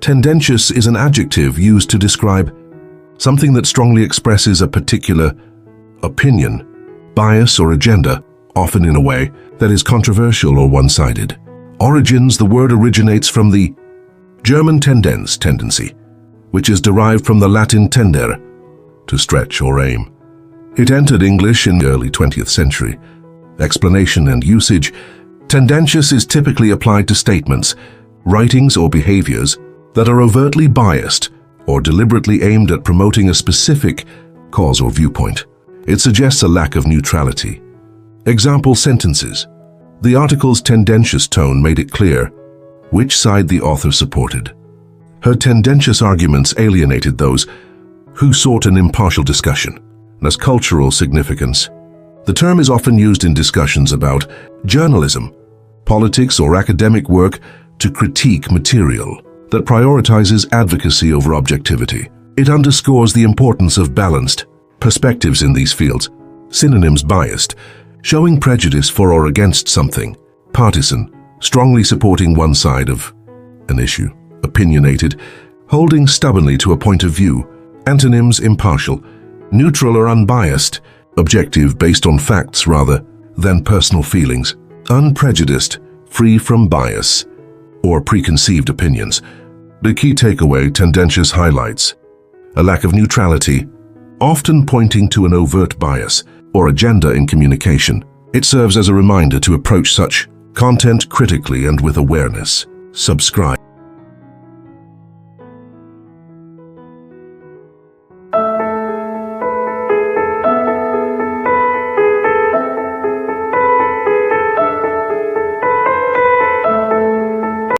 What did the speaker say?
Tendentious is an adjective used to describe something that strongly expresses a particular opinion, bias, or agenda, often in a way that is controversial or one-sided. Origins: the word originates from the German Tendenz, tendency, which is derived from the Latin tendere, to stretch or aim. It entered English in the early 20th century. Explanation and usage: tendentious is typically applied to statements, writings, or behaviors that are overtly biased or deliberately aimed at promoting a specific cause or viewpoint. It suggests a lack of neutrality. Example sentences: the article's tendentious tone made it clear which side the author supported. Her tendentious arguments alienated those who sought an impartial discussion. As cultural significance: the term is often used in discussions about journalism, politics, or academic work to critique material that prioritizes advocacy over objectivity. It underscores the importance of balanced perspectives in these fields. Synonyms: biased, showing prejudice for or against something; partisan, strongly supporting one side of an issue; opinionated, holding stubbornly to a point of view. Antonyms: impartial, neutral or unbiased, objective, based on facts rather than personal feelings; unprejudiced, free from bias or preconceived opinions. The key takeaway: tendentious highlights a lack of neutrality, often pointing to an overt bias or agenda in communication. It serves as a reminder to approach such content critically and with awareness. Subscribe.